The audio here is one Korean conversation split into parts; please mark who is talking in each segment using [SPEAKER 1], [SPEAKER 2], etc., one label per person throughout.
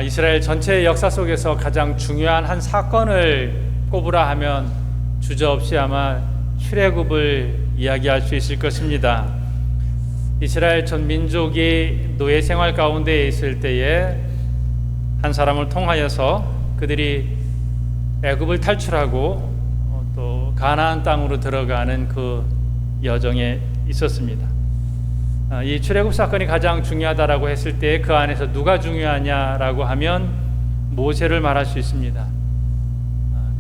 [SPEAKER 1] 이스라엘 전체의 역사 속에서 가장 중요한 한 사건을 꼽으라 하면 주저없이 아마 출애굽을 이야기할 수 있을 것입니다. 이스라엘 전 민족이 노예 생활 가운데 있을 때에 한 사람을 통하여서 그들이 애굽을 탈출하고 또 가나안 땅으로 들어가는 그 여정에 있었습니다. 이 출애굽 사건이 가장 중요하다라고 했을 때 그 안에서 누가 중요하냐라고 하면 모세를 말할 수 있습니다.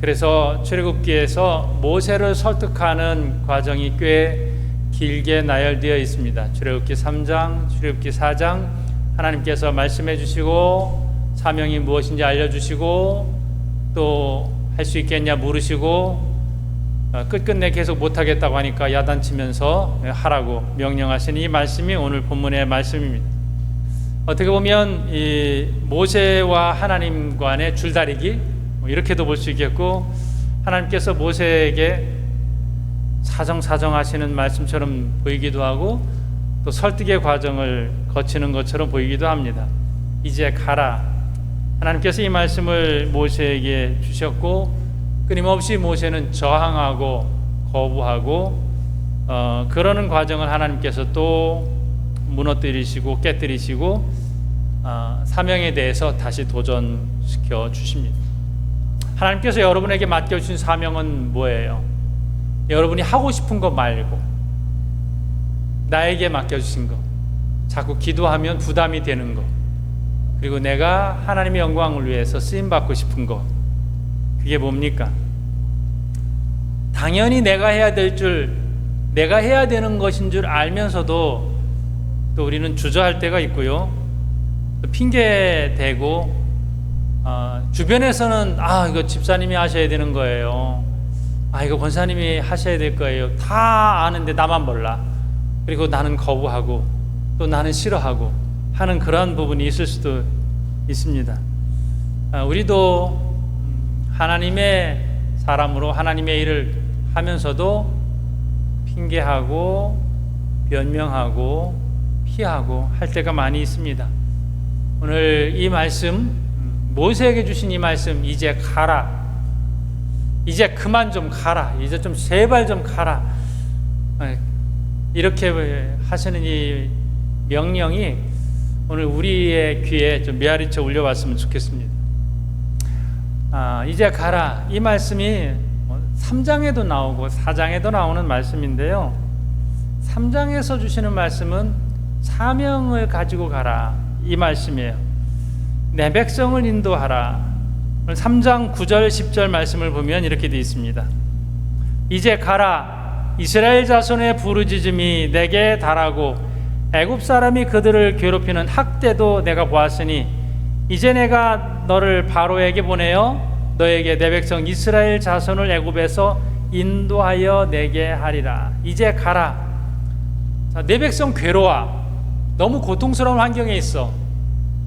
[SPEAKER 1] 그래서 출애굽기에서 모세를 설득하는 과정이 꽤 길게 나열되어 있습니다. 출애굽기 3장, 출애굽기 4장 하나님께서 말씀해 주시고 사명이 무엇인지 알려주시고 또 할 수 있겠냐 물으시고 끝끝내 계속 못하겠다고 하니까 야단치면서 하라고 명령하신 이 말씀이 오늘 본문의 말씀입니다. 어떻게 보면 이 모세와 하나님 간의 줄다리기 이렇게도 볼 수 있겠고, 하나님께서 모세에게 사정사정하시는 말씀처럼 보이기도 하고 또 설득의 과정을 거치는 것처럼 보이기도 합니다. 이제 가라. 하나님께서 이 말씀을 모세에게 주셨고 끊임없이 모세는 저항하고 거부하고 그러는 과정을 하나님께서 또 무너뜨리시고 깨뜨리시고 사명에 대해서 다시 도전시켜 주십니다. 하나님께서 여러분에게 맡겨주신 사명은 뭐예요? 여러분이 하고 싶은 거 말고 나에게 맡겨주신 거, 자꾸 기도하면 부담이 되는 거, 그리고 내가 하나님의 영광을 위해서 쓰임받고 싶은 거, 그게 뭡니까? 당연히 내가 해야 되는 것인 줄 알면서도 또 우리는 주저할 때가 있고요, 또 핑계대고 주변에서는 이거 집사님이 하셔야 되는 거예요, 이거 권사님이 하셔야 될 거예요, 다 아는데 나만 몰라, 그리고 나는 거부하고 또 나는 싫어하고 하는 그런 부분이 있을 수도 있습니다. 우리도 하나님의 사람으로 하나님의 일을 하면서도 핑계하고 변명하고 피하고 할 때가 많이 있습니다. 오늘 이 말씀, 모세에게 주신 이 말씀, 이제 가라, 이제 그만 좀 가라, 이제 좀 제발 좀 가라, 이렇게 하시는 이 명령이 오늘 우리의 귀에 좀 메아리쳐 울려왔으면 좋겠습니다. 이제 가라, 이 말씀이 3장에도 나오고 4장에도 나오는 말씀인데요, 3장에서 주시는 말씀은 사명을 가지고 가라, 이 말씀이에요. 내 백성을 인도하라. 3장 9절 10절 말씀을 보면 이렇게 되어 있습니다. 이제 가라, 이스라엘 자손의 부르짖음이 내게 달하고 애굽 사람이 그들을 괴롭히는 학대도 내가 보았으니 이제 내가 너를 바로에게 보내어 너에게 내 백성 이스라엘 자손을 애굽에서 인도하여 내게 하리라. 이제 가라. 자, 내 백성 괴로워, 너무 고통스러운 환경에 있어.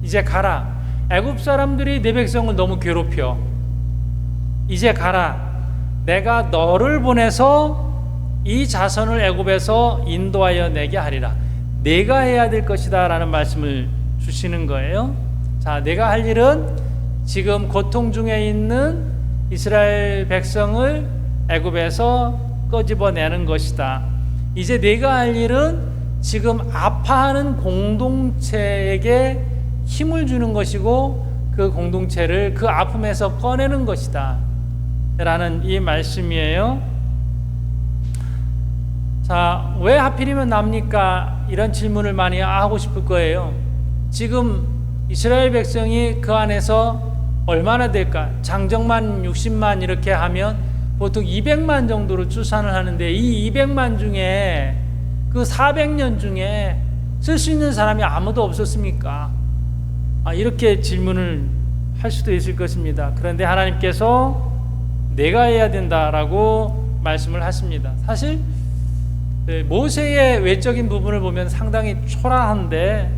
[SPEAKER 1] 이제 가라. 애굽 사람들이 내 백성을 너무 괴롭혀. 이제 가라. 내가 너를 보내서 이 자손을 애굽에서 인도하여 내게 하리라. 내가 해야 될 것이다 라는 말씀을 주시는 거예요. 자, 내가 할 일은 지금 고통 중에 있는 이스라엘 백성을 애굽에서 끄집어내는 것이다. 이제 내가 할 일은 지금 아파하는 공동체에게 힘을 주는 것이고 그 공동체를 그 아픔에서 꺼내는 것이다 라는 이 말씀이에요. 자, 왜 하필이면 납니까? 이런 질문을 많이 하고 싶을 거예요. 지금 이스라엘 백성이 그 안에서 얼마나 될까? 장정만 60만 이렇게 하면 보통 200만 정도로 추산을 하는데 이 200만 중에 그 400년 중에 쓸 수 있는 사람이 아무도 없었습니까? 이렇게 질문을 할 수도 있을 것입니다. 그런데 하나님께서 내가 해야 된다라고 말씀을 하십니다. 사실 모세의 외적인 부분을 보면 상당히 초라한데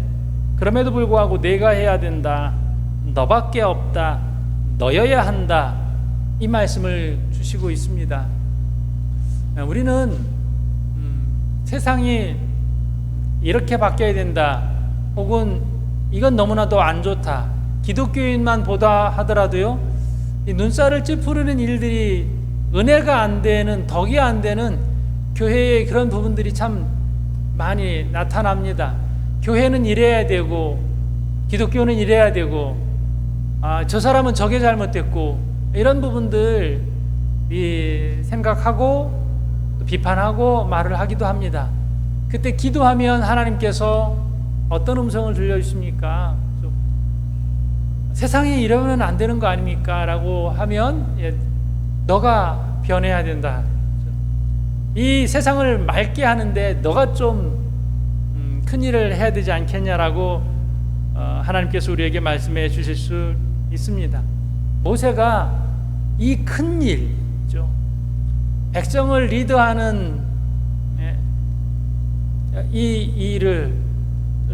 [SPEAKER 1] 그럼에도 불구하고 내가 해야 된다, 너밖에 없다, 너여야 한다, 이 말씀을 주시고 있습니다. 우리는 세상이 이렇게 바뀌어야 된다, 혹은 이건 너무나도 안 좋다, 기독교인만 보다 하더라도요, 이 눈살을 찌푸리는 일들이 은혜가 안 되는, 덕이 안 되는 교회의 그런 부분들이 참 많이 나타납니다. 교회는 이래야 되고 기독교는 이래야 되고 저 사람은 저게 잘못됐고 이런 부분들 생각하고 비판하고 말을 하기도 합니다. 그때 기도하면 하나님께서 어떤 음성을 들려주십니까? 세상에 이러면 안 되는 거 아닙니까? 라고 하면 너가 변해야 된다. 이 세상을 맑게 하는데 너가 좀 큰일을 해야 되지 않겠냐라고 하나님께서 우리에게 말씀해 주실 수 있습니다. 모세가 이 큰일이죠, 백성을 리드하는 이 일을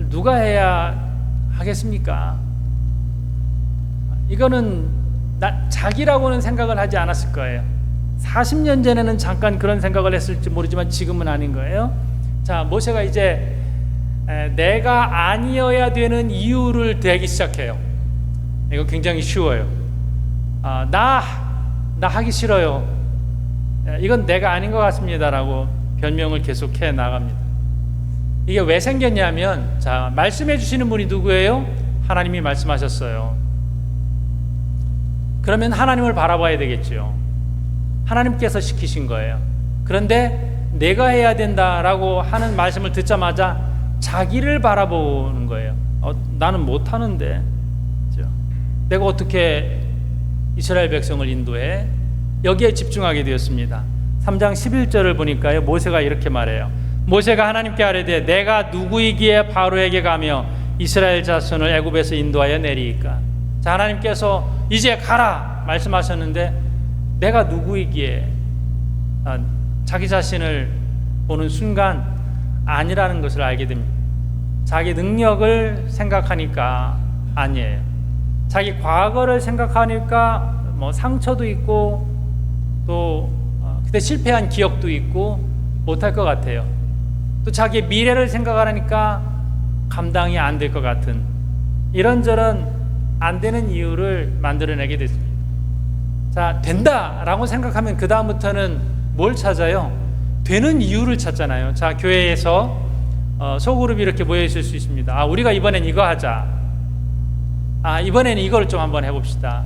[SPEAKER 1] 누가 해야 하겠습니까? 이거는 자기라고는 생각을 하지 않았을 거예요. 40년 전에는 잠깐 그런 생각을 했을지 모르지만 지금은 아닌 거예요. 자, 모세가 이제 내가 아니어야 되는 이유를 대기 시작해요. 이거 굉장히 쉬워요. 나 하기 싫어요. 이건 내가 아닌 것 같습니다라고 변명을 계속해 나갑니다. 이게 왜 생겼냐면, 자, 말씀해 주시는 분이 누구예요? 하나님이 말씀하셨어요. 그러면 하나님을 바라봐야 되겠죠. 하나님께서 시키신 거예요. 그런데 내가 해야 된다라고 하는 말씀을 듣자마자 자기를 바라보는 거예요. 나는 못하는데, 내가 어떻게 이스라엘 백성을 인도해? 여기에 집중하게 되었습니다. 3장 11절을 보니까요, 모세가 이렇게 말해요. 모세가 하나님께 아뢰되 내가 누구이기에 바로에게 가며 이스라엘 자손을 애굽에서 인도하여 내리이까? 자, 하나님께서 이제 가라 말씀하셨는데 내가 누구이기에, 자기 자신을 보는 순간 아니라는 것을 알게 됩니다. 자기 능력을 생각하니까 아니에요. 자기 과거를 생각하니까 상처도 있고 또 그때 실패한 기억도 있고 못할 것 같아요. 또 자기 미래를 생각하니까 감당이 안 될 것 같은 이런저런 안 되는 이유를 만들어내게 됐습니다. 자, 된다라고 생각하면 그 다음부터는 뭘 찾아요? 되는 이유를 찾잖아요. 자, 교회에서 소그룹이 이렇게 모여 있을 수 있습니다. 우리가 이번엔 이거 하자. 이번에는 이걸 좀 한번 해봅시다.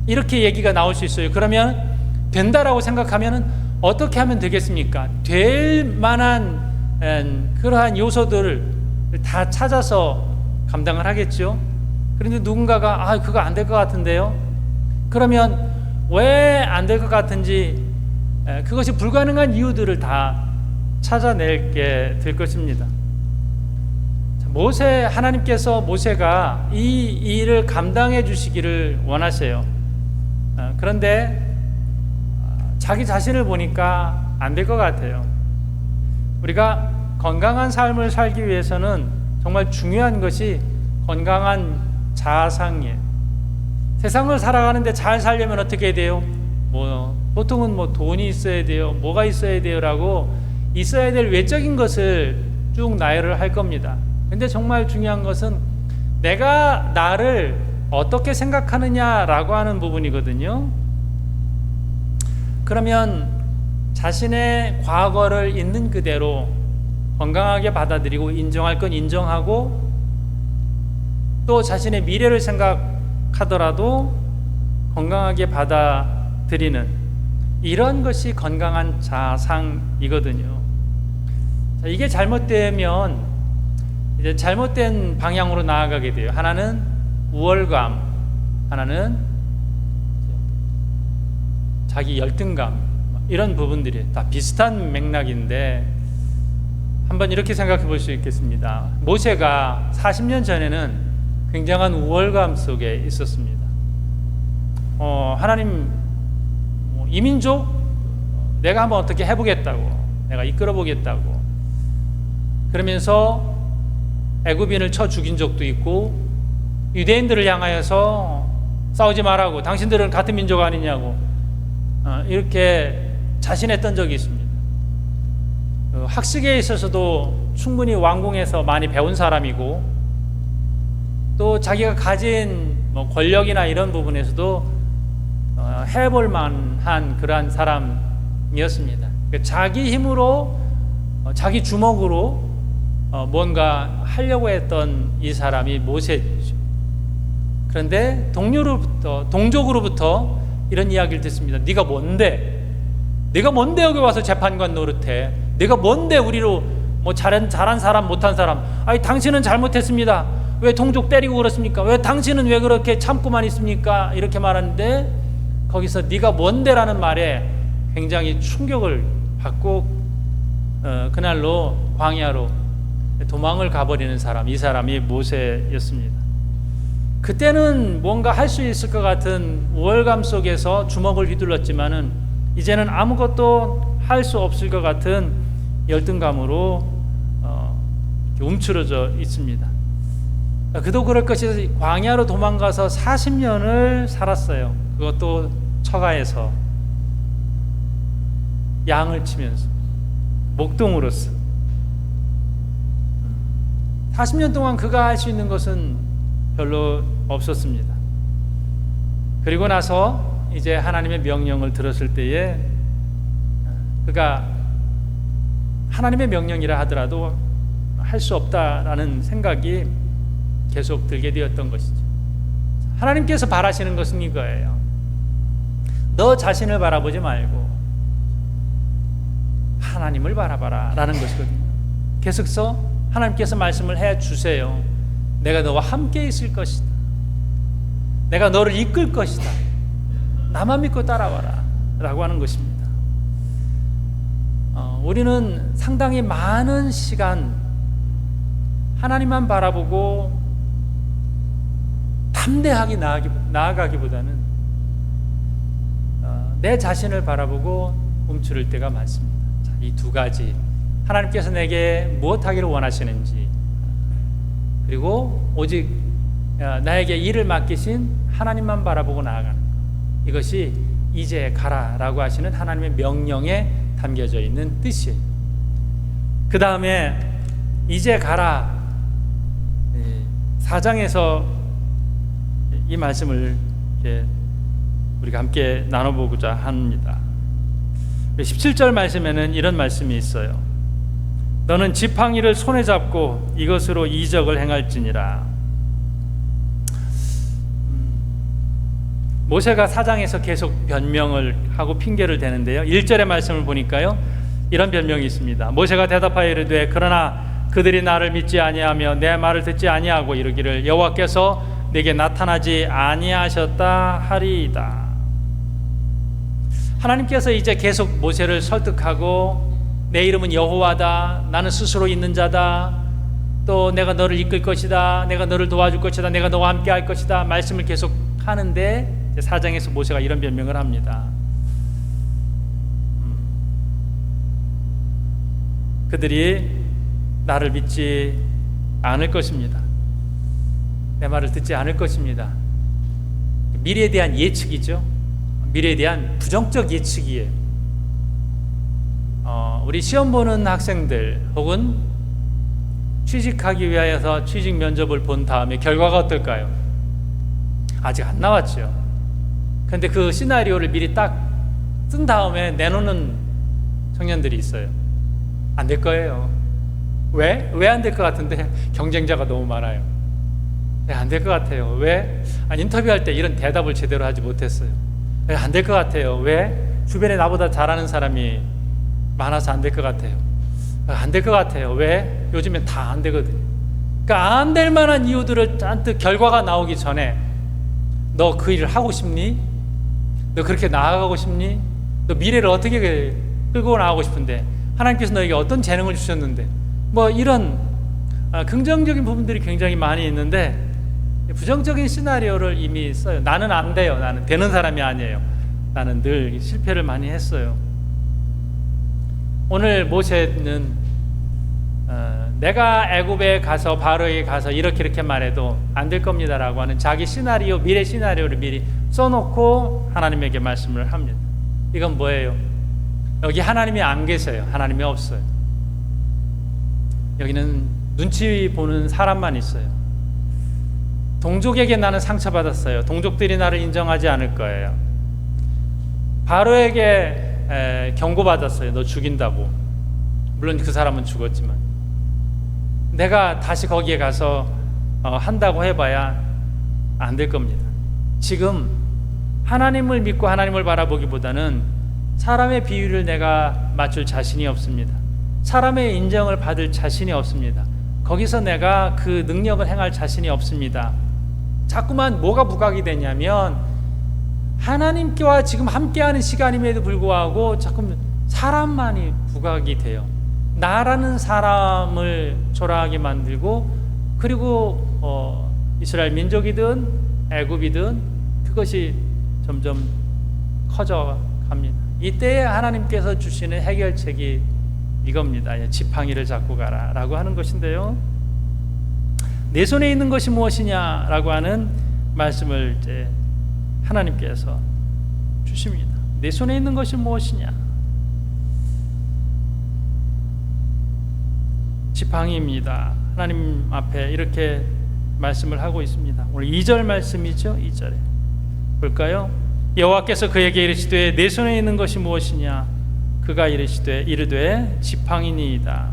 [SPEAKER 1] 이렇게 얘기가 나올 수 있어요. 그러면 된다라고 생각하면 어떻게 하면 되겠습니까? 될 만한 그러한 요소들을 다 찾아서 감당을 하겠죠. 그런데 누군가가 그거 안 될 것 같은데요. 그러면 왜 안 될 것 같은지 그것이 불가능한 이유들을 다 찾아낼게 될 것입니다. 하나님께서 모세가 이 일을 감당해 주시기를 원하세요. 그런데 자기 자신을 보니까 안 될 것 같아요. 우리가 건강한 삶을 살기 위해서는 정말 중요한 것이 건강한 자아상이에요. 세상을 살아가는데 잘 살려면 어떻게 해야 돼요? 보통은 돈이 있어야 돼요, 뭐가 있어야 돼요라고 있어야 될 외적인 것을 쭉 나열을 할 겁니다. 근데 정말 중요한 것은 내가 나를 어떻게 생각하느냐라고 하는 부분이거든요. 그러면 자신의 과거를 있는 그대로 건강하게 받아들이고 인정할 건 인정하고 또 자신의 미래를 생각하더라도 건강하게 받아들이는 이런 것이 건강한 자상이거든요. 자, 이게 잘못되면 이제 잘못된 방향으로 나아가게 돼요. 하나는 우월감, 하나는 자기 열등감, 이런 부분들이 다 비슷한 맥락인데 한번 이렇게 생각해 볼 수 있겠습니다. 모세가 40년 전에는 굉장한 우월감 속에 있었습니다. 하나님, 이민족 내가 한번 어떻게 해보겠다고, 내가 이끌어보겠다고 그러면서 애굽인을 쳐 죽인 적도 있고 유대인들을 향하여서 싸우지 말라고, 당신들은 같은 민족 아니냐고 이렇게 자신했던 적이 있습니다. 학식에 있어서도 충분히 왕궁에서 많이 배운 사람이고 또 자기가 가진 권력이나 이런 부분에서도 해볼 만한 그러한 사람이었습니다. 자기 힘으로 자기 주먹으로 뭔가 하려고 했던 이 사람이 모세죠. 그런데 동족으로부터 이런 이야기를 듣습니다. 네가 뭔데? 네가 뭔데 여기 와서 재판관 노릇해? 네가 뭔데 우리로 잘한 사람 못한 사람? 아니 당신은 잘못했습니다. 왜 동족 때리고 그렇습니까? 왜 당신은 왜 그렇게 참고만 있습니까? 이렇게 말하는데 거기서 네가 뭔데라는 말에 굉장히 충격을 받고 그날로 광야로 도망을 가버리는 사람, 이 사람이 모세였습니다. 그때는 뭔가 할 수 있을 것 같은 우월감 속에서 주먹을 휘둘렀지만은 이제는 아무것도 할 수 없을 것 같은 열등감으로 움츠러져 있습니다. 그도 그럴 것이 광야로 도망가서 40년을 살았어요. 그것도 처가에서 양을 치면서 목동으로서 40년 동안 그가 할 수 있는 것은 별로 없었습니다. 그리고 나서 이제 하나님의 명령을 들었을 때에 그가 하나님의 명령이라 하더라도 할 수 없다라는 생각이 계속 들게 되었던 것이죠. 하나님께서 바라시는 것은 이거예요. 너 자신을 바라보지 말고 하나님을 바라봐라 라는 것이거든요. 계속서 하나님께서 말씀을 해주세요. 내가 너와 함께 있을 것이다. 내가 너를 이끌 것이다. 나만 믿고 따라와라 라고 하는 것입니다. 우리는 상당히 많은 시간 하나님만 바라보고 담대하게 나아가기보다는 내 자신을 바라보고 움츠릴 때가 많습니다. 이 두 가지, 하나님께서 내게 무엇하기를 원하시는지, 그리고 오직 나에게 일을 맡기신 하나님만 바라보고 나아가는 것, 이것이 이제 가라라고 하시는 하나님의 명령에 담겨져 있는 뜻이에요. 그 다음에 이제 가라 4장에서 이 말씀을 우리가 함께 나눠보고자 합니다. 17절 말씀에는 이런 말씀이 있어요. 너는 지팡이를 손에 잡고 이것으로 이적을 행할지니라. 모세가 4장에서 계속 변명을 하고 핑계를 대는데요, 1절의 말씀을 보니까요 이런 변명이 있습니다. 모세가 대답하여 이르되 그러나 그들이 나를 믿지 아니하며 내 말을 듣지 아니하고 이르기를 여호와께서 내게 나타나지 아니하셨다 하리이다. 하나님께서 이제 계속 모세를 설득하고 내 이름은 여호와다, 나는 스스로 있는 자다, 또 내가 너를 이끌 것이다, 내가 너를 도와줄 것이다, 내가 너와 함께 할 것이다 말씀을 계속 하는데 4장에서 모세가 이런 변명을 합니다. 그들이 나를 믿지 않을 것입니다. 내 말을 듣지 않을 것입니다. 미래에 대한 예측이죠. 미래에 대한 부정적 예측이에요. 우리 시험 보는 학생들 혹은 취직하기 위하여서 취직 면접을 본 다음에 결과가 어떨까요? 아직 안 나왔죠. 그런데 그 시나리오를 미리 딱 쓴 다음에 내놓는 청년들이 있어요. 안 될 거예요. 왜? 왜 안 될 것 같은데? 경쟁자가 너무 많아요. 안 될 것 같아요. 왜? 인터뷰할 때 이런 대답을 제대로 하지 못했어요. 안 될 것 같아요. 왜? 주변에 나보다 잘하는 사람이 많아서 안 될 것 같아요. 안 될 것 같아요. 왜? 요즘엔 다 안 되거든요. 그러니까 안 될 만한 이유들을 잔뜩 결과가 나오기 전에 너 그 일을 하고 싶니? 너 그렇게 나아가고 싶니? 너 미래를 어떻게 끌고 나가고 싶은데 하나님께서 너에게 어떤 재능을 주셨는데 이런 긍정적인 부분들이 굉장히 많이 있는데 부정적인 시나리오를 이미 써요. 나는 안 돼요. 나는 되는 사람이 아니에요. 나는 늘 실패를 많이 했어요. 오늘 모세는 내가 애굽에 가서 바로에게 가서 이렇게 말해도 안 될 겁니다라고 하는 자기 시나리오, 미래 시나리오를 미리 써놓고 하나님에게 말씀을 합니다. 이건 뭐예요? 여기 하나님이 안 계세요. 하나님이 없어요. 여기는 눈치 보는 사람만 있어요. 동족에게 나는 상처받았어요. 동족들이 나를 인정하지 않을 거예요. 바로에게 경고받았어요. 너 죽인다고. 물론 그 사람은 죽었지만 내가 다시 거기에 가서 한다고 해봐야 안 될 겁니다. 지금 하나님을 믿고 하나님을 바라보기보다는 사람의 비유를 내가 맞출 자신이 없습니다. 사람의 인정을 받을 자신이 없습니다. 거기서 내가 그 능력을 행할 자신이 없습니다. 자꾸만 뭐가 부각이 되냐면 하나님께와 지금 함께하는 시간임에도 불구하고 자꾸 사람만이 부각이 돼요. 나라는 사람을 초라하게 만들고, 그리고 이스라엘 민족이든 애굽이든 그것이 점점 커져 갑니다. 이때에 하나님께서 주시는 해결책이 이겁니다. 지팡이를 잡고 가라 라고 하는 것인데요, 내 손에 있는 것이 무엇이냐라고 하는 말씀을 이제 하나님께서 주십니다. 내 손에 있는 것이 무엇이냐? 지팡이입니다. 하나님 앞에 이렇게 말씀을 하고 있습니다. 오늘 2절 말씀이죠. 2절에 볼까요? 여호와께서 그에게 이르시되 내 손에 있는 것이 무엇이냐? 그가 이르되 지팡이니이다.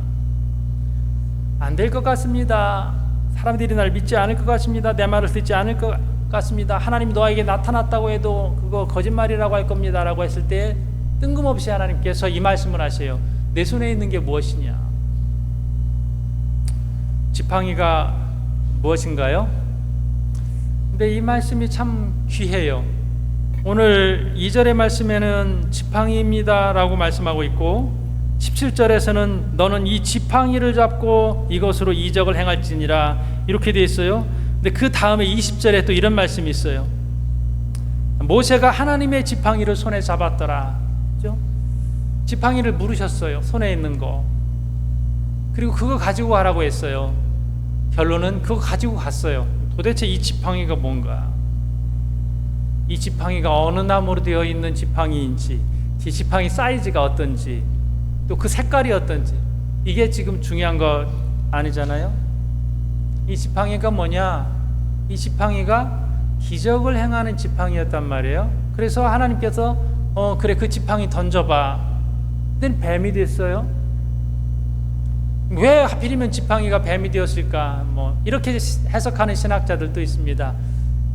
[SPEAKER 1] 안 될 것 같습니다. 사람들이 날 믿지 않을 것 같습니다. 내 말을 듣지 않을 것 같습니다. 하나님 너에게 나타났다고 해도 그거 거짓말이라고 할 겁니다 라고 했을 때 뜬금없이 하나님께서 이 말씀을 하세요. 내 손에 있는 게 무엇이냐? 지팡이가 무엇인가요? 근데 이 말씀이 참 귀해요. 오늘 2절의 말씀에는 지팡이입니다 라고 말씀하고 있고, 17절에서는 너는 이 지팡이를 잡고 이것으로 이적을 행할지니라 이렇게 되어 있어요. 근데 그 다음에 20절에 또 이런 말씀이 있어요. 모세가 하나님의 지팡이를 손에 잡았더라. 그죠? 지팡이를 물으셨어요. 손에 있는 거. 그리고 그거 가지고 가라고 했어요. 결론은 그거 가지고 갔어요. 도대체 이 지팡이가 뭔가, 이 지팡이가 어느 나무로 되어 있는 지팡이인지, 이 지팡이 사이즈가 어떤지, 또 그 색깔이 어떤지, 이게 지금 중요한 거 아니잖아요. 이 지팡이가 뭐냐? 이 지팡이가 기적을 행하는 지팡이였단 말이에요. 그래서 하나님께서 그래 그 지팡이 던져봐. 근데 뱀이 됐어요. 왜 하필이면 지팡이가 뱀이 되었을까? 이렇게 해석하는 신학자들도 있습니다.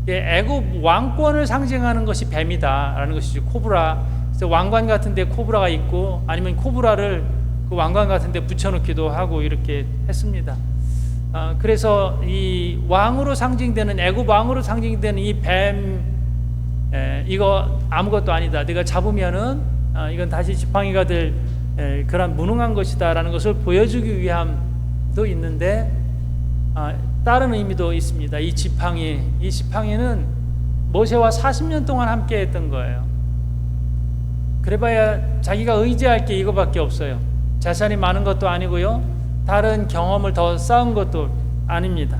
[SPEAKER 1] 애굽 왕권을 상징하는 것이 뱀이다라는 것이지, 코브라. 그래서 왕관 같은데 코브라가 있고, 아니면 코브라를 그 왕관 같은데 붙여놓기도 하고 이렇게 했습니다. 그래서 이 왕으로 상징되는, 애굽 왕으로 상징되는 이 뱀, 이거 아무것도 아니다. 네가 잡으면은 이건 다시 지팡이가 될 그런 무능한 것이다라는 것을 보여주기 위함도 있는데, 다른 의미도 있습니다. 이 지팡이는 모세와 40년 동안 함께 했던 거예요. 그래봐야 자기가 의지할 게 이거밖에 없어요. 재산이 많은 것도 아니고요, 다른 경험을 더 쌓은 것도 아닙니다.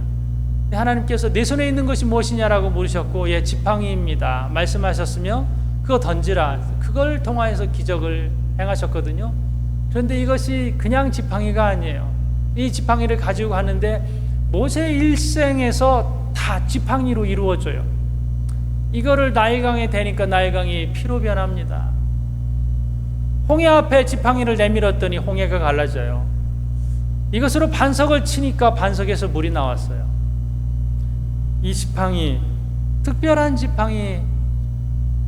[SPEAKER 1] 하나님께서 내 손에 있는 것이 무엇이냐라고 물으셨고, 예, 지팡이입니다 말씀하셨으며, 그거 던지라. 그걸 통하여서 기적을 행하셨거든요. 그런데 이것이 그냥 지팡이가 아니에요. 이 지팡이를 가지고 가는데 모세 일생에서 다 지팡이로 이루어져요. 이거를 나일강에 대니까 나일강이 피로 변합니다. 홍해 앞에 지팡이를 내밀었더니 홍해가 갈라져요. 이것으로 반석을 치니까 반석에서 물이 나왔어요. 이 지팡이, 특별한 지팡이,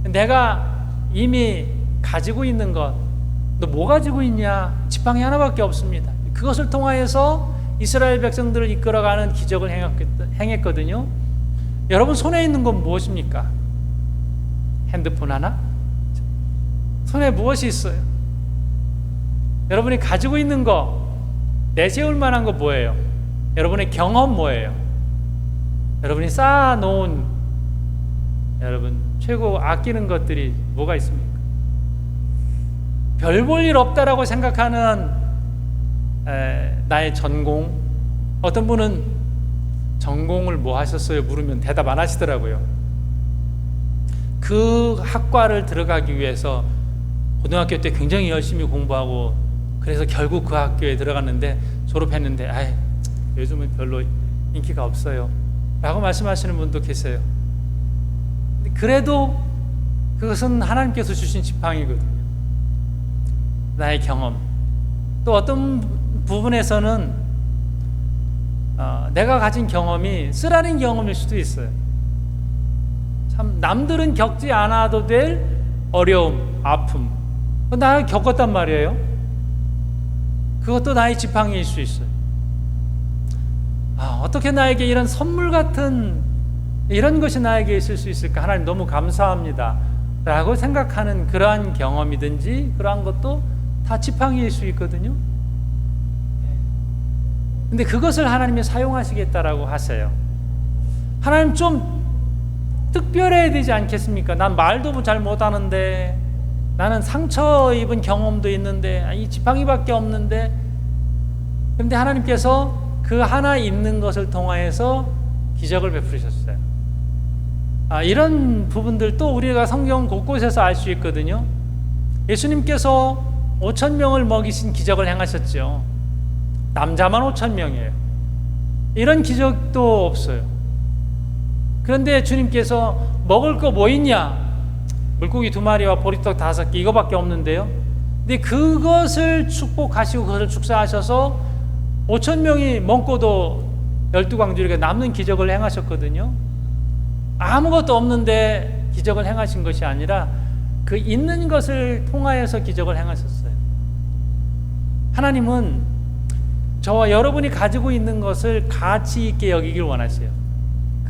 [SPEAKER 1] 내가 이미 가지고 있는 것, 너 뭐 가지고 있냐? 지팡이 하나밖에 없습니다. 그것을 통하여서 이스라엘 백성들을 이끌어가는 기적을 행했거든요. 여러분 손에 있는 건 무엇입니까? 핸드폰 하나? 손에 무엇이 있어요? 여러분이 가지고 있는 거, 내세울 만한 거 뭐예요? 여러분의 경험 뭐예요? 여러분이 쌓아놓은, 여러분 최고 아끼는 것들이 뭐가 있습니까? 별 볼 일 없다라고 생각하는 나의 전공. 어떤 분은 전공을 뭐 하셨어요? 물으면 대답 안 하시더라고요. 그 학과를 들어가기 위해서 고등학교 때 굉장히 열심히 공부하고, 그래서 결국 그 학교에 들어갔는데, 졸업했는데 요즘은 별로 인기가 없어요. 라고 말씀하시는 분도 계세요. 그래도 그것은 하나님께서 주신 지팡이거든요. 나의 경험. 또 어떤 부분에서는 내가 가진 경험이 쓰라린 경험일 수도 있어요. 참 남들은 겪지 않아도 될 어려움, 아픔, 나를 겪었단 말이에요. 그것도 나의 지팡이일 수 있어요. 어떻게 나에게 이런 선물 같은 이런 것이 나에게 있을 수 있을까? 하나님 너무 감사합니다 라고 생각하는 그러한 경험이든지 그러한 것도 다 지팡이일 수 있거든요. 근데 그것을 하나님이 사용하시겠다라고 하세요. 하나님 좀 특별해야 되지 않겠습니까? 난 말도 잘 못하는데, 나는 상처 입은 경험도 있는데, 이 지팡이밖에 없는데, 그런데 하나님께서 그 하나 있는 것을 통하여서 기적을 베푸셨어요. 이런 부분들도 우리가 성경 곳곳에서 알 수 있거든요. 예수님께서 5,000명을 먹이신 기적을 행하셨죠. 남자만 5,000명이에요. 이런 기적도 없어요. 그런데 주님께서 먹을 거 뭐 있냐? 물고기 2마리와 보리떡 5개 이거밖에 없는데요. 근데 그것을 축복하시고 그것을 축사하셔서 5,000명이 먹고도 12광주리가 남는 기적을 행하셨거든요. 아무것도 없는데 기적을 행하신 것이 아니라 그 있는 것을 통하여서 기적을 행하셨어요. 하나님은 저와 여러분이 가지고 있는 것을 가치 있게 여기길 원하세요.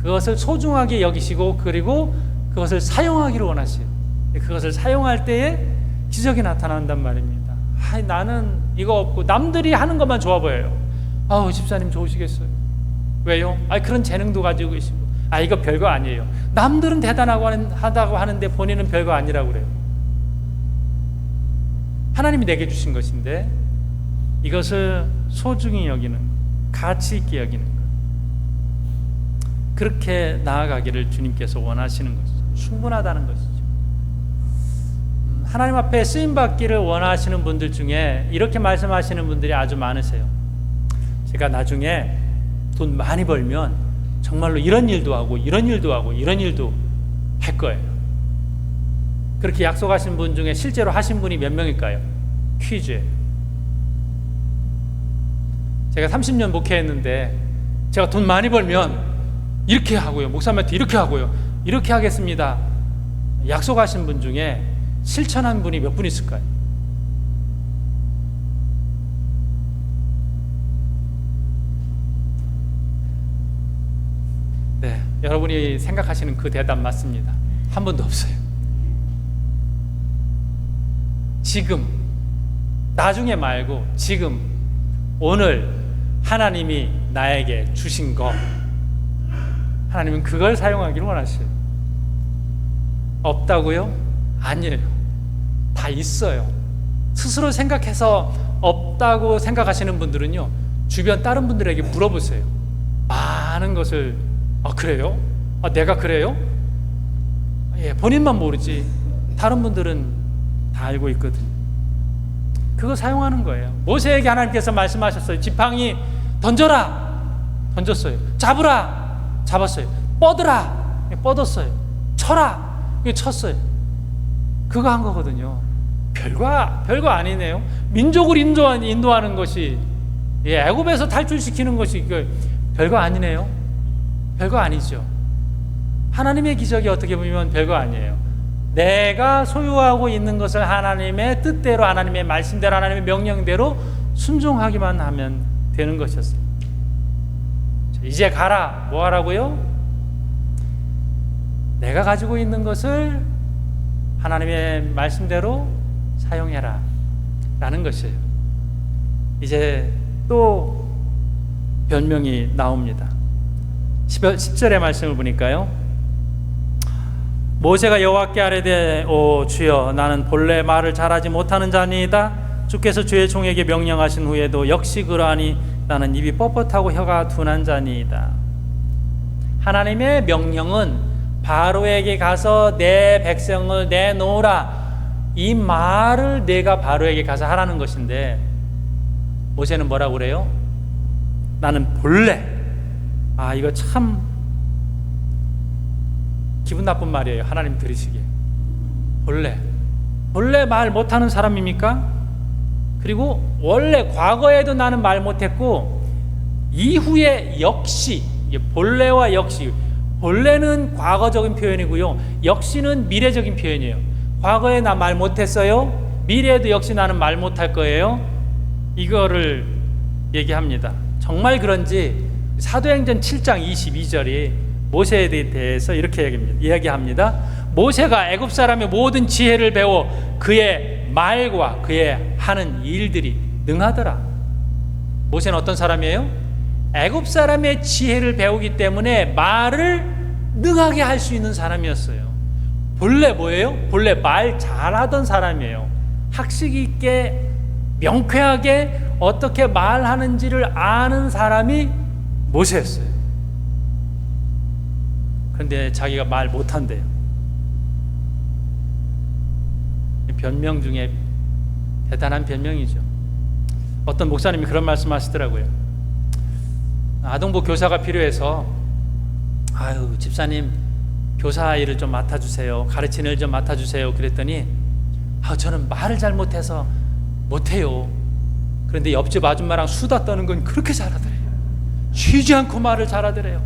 [SPEAKER 1] 그것을 소중하게 여기시고 그리고 그것을 사용하기를 원하세요. 그것을 사용할 때에 기적이 나타난단 말입니다. 나는 이거 없고 남들이 하는 것만 좋아 보여요. 집사님 좋으시겠어요. 왜요? 그런 재능도 가지고 계시고 이거 별거 아니에요. 남들은 대단하다고 하는데 본인은 별거 아니라고 그래요. 하나님이 내게 주신 것인데 이것을 소중히 여기는 것, 가치 있게 여기는 것, 그렇게 나아가기를 주님께서 원하시는 것이죠. 충분하다는 것이죠. 하나님 앞에 쓰임받기를 원하시는 분들 중에 이렇게 말씀하시는 분들이 아주 많으세요. 제가 나중에 돈 많이 벌면 정말로 이런 일도 하고 이런 일도 하고 이런 일도 할 거예요. 그렇게 약속하신 분 중에 실제로 하신 분이 몇 명일까요? 퀴즈예요. 제가 30년 목회했는데 제가 돈 많이 벌면 이렇게 하고요, 목사님한테 이렇게 하고요, 이렇게 하겠습니다 약속하신 분 중에 실천한 분이 몇 분 있을까요? 네, 여러분이 생각하시는 그 대답 맞습니다. 한 번도 없어요. 지금, 나중에 말고 지금, 오늘 하나님이 나에게 주신 거, 하나님은 그걸 사용하기를 원하셔요. 없다고요? 아니에요. 다 있어요. 스스로 생각해서 없다고 생각하시는 분들은요, 주변 다른 분들에게 물어보세요. 많은 것을 그래요? 내가 그래요? 본인만 모르지 다른 분들은 다 알고 있거든요. 그거 사용하는 거예요. 모세에게 하나님께서 말씀하셨어요. 지팡이 던져라, 던졌어요. 잡으라, 잡았어요. 뻗으라, 뻗었어요. 쳐라, 쳤어요. 그거 한 거거든요. 별거 아니네요. 민족을 인도하는 것이, 애굽에서 탈출시키는 것이 별거 아니네요. 별거 아니죠. 하나님의 기적이 어떻게 보면 별거 아니에요. 내가 소유하고 있는 것을 하나님의 뜻대로, 하나님의 말씀대로, 하나님의 명령대로 순종하기만 하면 되는 것이었어요. 이제 가라. 뭐 하라고요? 내가 가지고 있는 것을 하나님의 말씀대로 사용해라 라는 것이에요. 이제 또 변명이 나옵니다. 10절의 말씀을 보니까요, 모세가 여호와께 아뢰되 오 주여, 나는 본래 말을 잘하지 못하는 자니이다. 주께서 주의 종에게 명령하신 후에도 역시 그러하니 나는 입이 뻣뻣하고 혀가 둔한 자니이다. 하나님의 명령은 바로에게 가서 내 백성을 내놓으라, 이 말을 내가 바로에게 가서 하라는 것인데, 모세는 뭐라고 그래요? 나는 본래, 이거 참 기분 나쁜 말이에요. 하나님 들으시기에. 본래 말 못하는 사람입니까? 그리고 원래 과거에도 나는 말 못했고 이후에 역시, 본래와 역시, 본래는 과거적인 표현이고요, 역시는 미래적인 표현이에요. 과거에 나 말 못했어요, 미래에도 역시 나는 말 못할 거예요. 이거를 얘기합니다. 정말 그런지 사도행전 7장 22절이 모세에 대해서 이렇게 이야기합니다. 모세가 애굽 사람의 모든 지혜를 배워 그의 말과 그의 하는 일들이 능하더라. 모세는 어떤 사람이에요? 애굽 사람의 지혜를 배우기 때문에 말을 능하게 할 수 있는 사람이었어요. 본래 뭐예요? 본래 말 잘하던 사람이에요. 학식 있게 명쾌하게 어떻게 말하는지를 아는 사람이 모세였어요. 그런데 자기가 말 못한대요. 변명 중에 대단한 변명이죠. 어떤 목사님이 그런 말씀 하시더라고요. 아동부 교사가 필요해서 아유 집사님 교사 일을 좀 맡아주세요, 가르치는 일 좀 맡아주세요 그랬더니 저는 말을 잘못해서 못해요. 그런데 옆집 아줌마랑 수다 떠는 건 그렇게 잘하더래요. 쉬지 않고 말을 잘하더래요.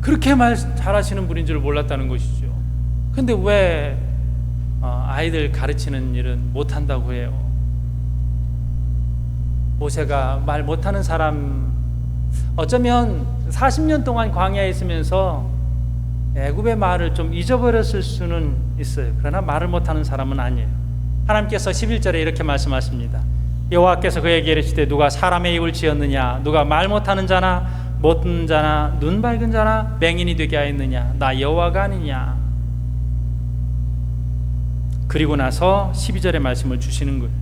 [SPEAKER 1] 그렇게 말 잘하시는 분인 줄 몰랐다는 것이죠. 근데 왜 아이들 가르치는 일은 못한다고 해요? 모세가 말 못하는 사람, 어쩌면 40년 동안 광야에 있으면서 애굽의 말을 좀 잊어버렸을 수는 있어요. 그러나 말을 못하는 사람은 아니에요. 하나님께서 11절에 이렇게 말씀하십니다. 여호와께서 그에게 이르시되 누가 사람의 입을 지었느냐? 누가 말 못하는 자나 못 듣는 자나 눈 밝은 자나 맹인이 되게 하였느냐? 나 여호와가 아니냐? 그리고 나서 12절의 말씀을 주시는 거예요.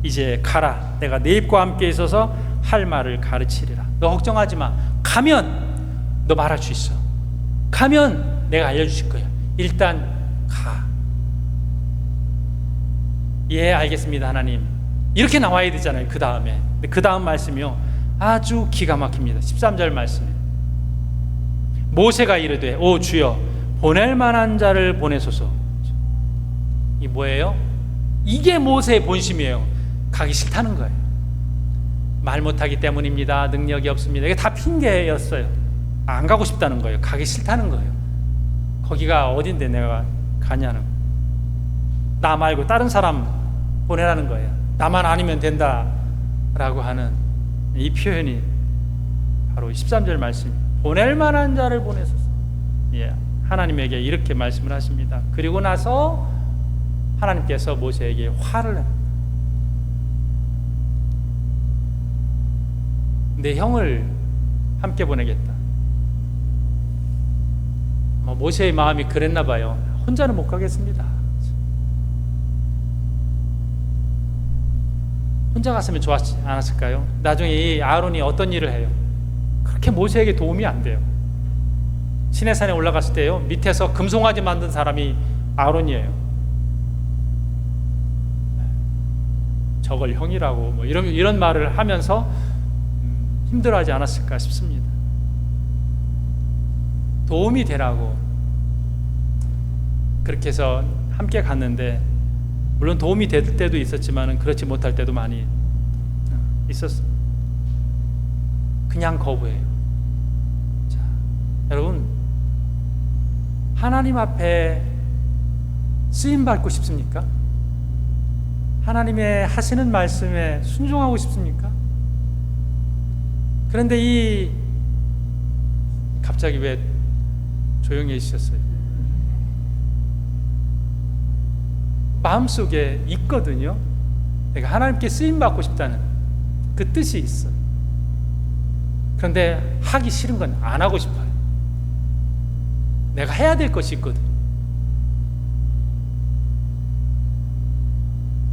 [SPEAKER 1] 이제 가라. 내가 네 입과 함께 있어서 할 말을 가르치리라. 너 걱정하지 마. 가면 너 말할 수 있어. 가면 내가 알려주실 거야. 일단 가. 예, 알겠습니다 하나님. 이렇게 나와야 되잖아요. 그 다음에. 그 다음 말씀이요, 아주 기가 막힙니다. 13절 말씀이에요. 모세가 이르되 오 주여 보낼 만한 자를 보내소서. 이 뭐예요? 이게 모세의 본심이에요. 가기 싫다는 거예요. 말 못하기 때문입니다. 능력이 없습니다. 이게 다 핑계였어요. 안 가고 싶다는 거예요. 가기 싫다는 거예요. 거기가 어딘데 내가 가냐는 거예요. 나 말고 다른 사람 보내라는 거예요. 나만 아니면 된다라고 하는 이 표현이 바로 13절 말씀. 보낼 만한 자를 보내소서. 예, 하나님에게 이렇게 말씀을 하십니다. 그리고 나서 하나님께서 모세에게 화를 냅니다. 내 형을 함께 보내겠다. 모세의 마음이 그랬나 봐요. 혼자는 못 가겠습니다. 혼자 갔으면 좋았지 않았을까요? 나중에 이 아론이 어떤 일을 해요? 그렇게 모세에게 도움이 안 돼요. 시내산에 올라갔을 때요, 밑에서 금송아지 만든 사람이 아론이에요. 저걸 형이라고 뭐 이런 말을 하면서 힘들어하지 않았을까 싶습니다. 도움이 되라고 그렇게 해서 함께 갔는데, 물론 도움이 될 때도 있었지만 그렇지 못할 때도 많이 있었어요. 그냥 거부해요. 자, 여러분, 하나님 앞에 쓰임 받고 싶습니까? 하나님의 하시는 말씀에 순종하고 싶습니까? 그런데 갑자기 왜 조용히 해주셨어요? 마음속에 있거든요. 내가 하나님께 쓰임받고 싶다는 그 뜻이 있어. 그런데 하기 싫은 건 안 하고 싶어요. 내가 해야 될 것이 있거든.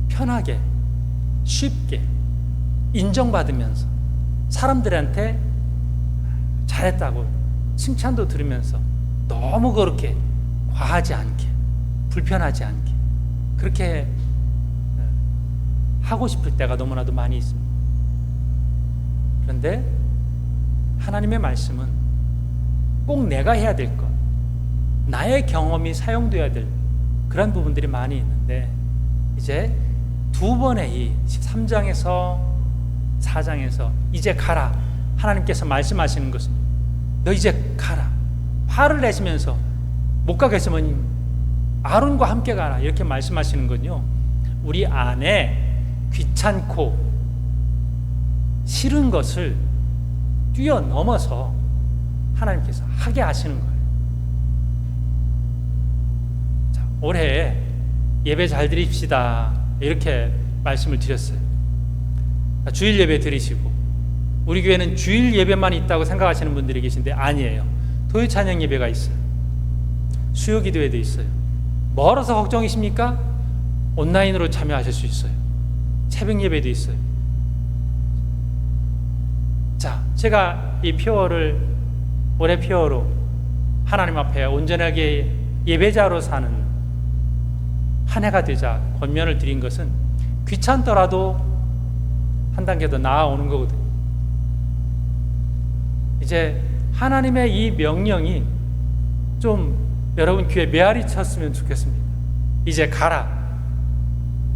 [SPEAKER 1] 편하게, 쉽게 인정받으면서 사람들한테 잘했다고 칭찬도 들으면서 너무 그렇게 과하지 않게, 불편하지 않게 그렇게 하고 싶을 때가 너무나도 많이 있습니다. 그런데 하나님의 말씀은 꼭 내가 해야 될 것, 나의 경험이 사용되어야 될 그런 부분들이 많이 있는데, 이제 두 번의 이 13장에서 4장에서 이제 가라, 하나님께서 말씀하시는 것은 너 이제 가라, 화를 내시면서 못 가겠으면 아론과 함께 가라, 이렇게 말씀하시는 건요, 우리 안에 귀찮고 싫은 것을 뛰어넘어서 하나님께서 하게 하시는 거예요. 자, 올해 예배 잘 드립시다, 이렇게 말씀을 드렸어요. 주일 예배 드리시고, 우리 교회는 주일 예배만 있다고 생각하시는 분들이 계신데 아니에요. 토요 찬양 예배가 있어요. 수요 기도회도 있어요. 멀어서 걱정이십니까? 온라인으로 참여하실 수 있어요. 새벽 예배도 있어요. 자, 제가 이 표어를 올해 표어로 하나님 앞에 온전하게 예배자로 사는 한 해가 되자 권면을 드린 것은, 귀찮더라도 한 단계 더 나아오는 거거든요. 이제 하나님의 이 명령이 좀 여러분 귀에 메아리 쳤으면 좋겠습니다. 이제 가라.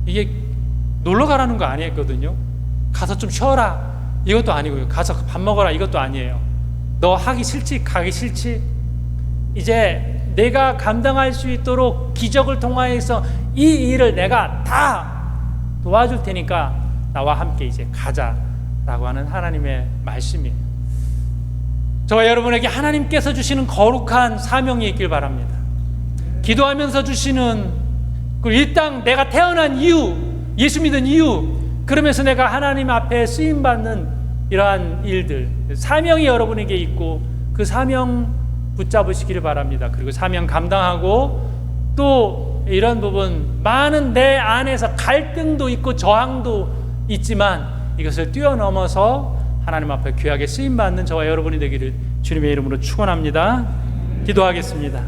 [SPEAKER 1] 이게 놀러 가라는 거 아니었거든요. 가서 좀 쉬어라, 이것도 아니고요. 가서 밥 먹어라, 이것도 아니에요. 너 하기 싫지? 가기 싫지? 이제 내가 감당할 수 있도록 기적을 통하여서 이 일을 내가 다 도와줄 테니까 나와 함께 이제 가자라고 하는 하나님의 말씀이에요. 저와 여러분에게 하나님께서 주시는 거룩한 사명이 있길 바랍니다. 기도하면서 주시는, 그리고 이 땅 내가 태어난 이유, 예수 믿은 이유, 그러면서 내가 하나님 앞에 쓰임받는 이러한 일들, 사명이 여러분에게 있고 그 사명 붙잡으시기를 바랍니다. 그리고 사명 감당하고, 또 이런 부분, 많은 내 안에서 갈등도 있고 저항도 있지만 이것을 뛰어넘어서 하나님 앞에 귀하게 쓰임받는 저와 여러분이 되기를 주님의 이름으로 축원합니다. 기도하겠습니다.